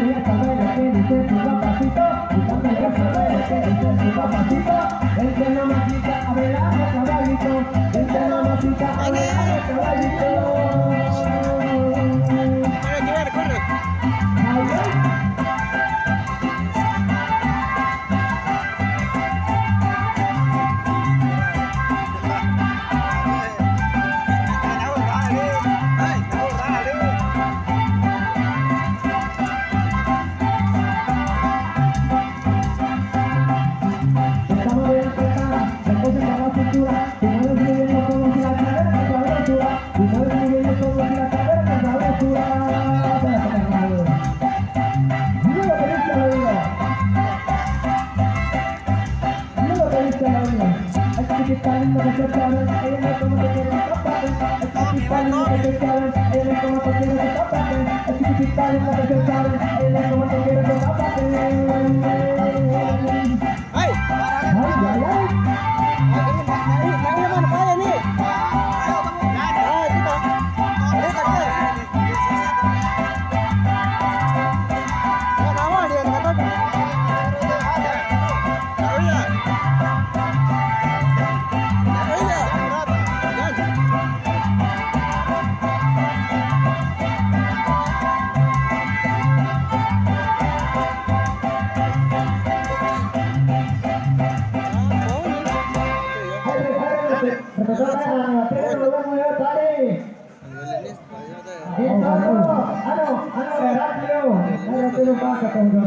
ya sabe lo que dice su papacito, y cuando ya sabe lo que dice su papacito, el que no mastica a ver a caballito, el que no mastica a ver a caballito.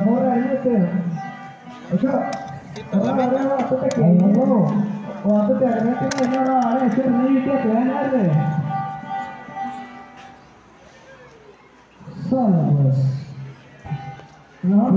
Corre. No,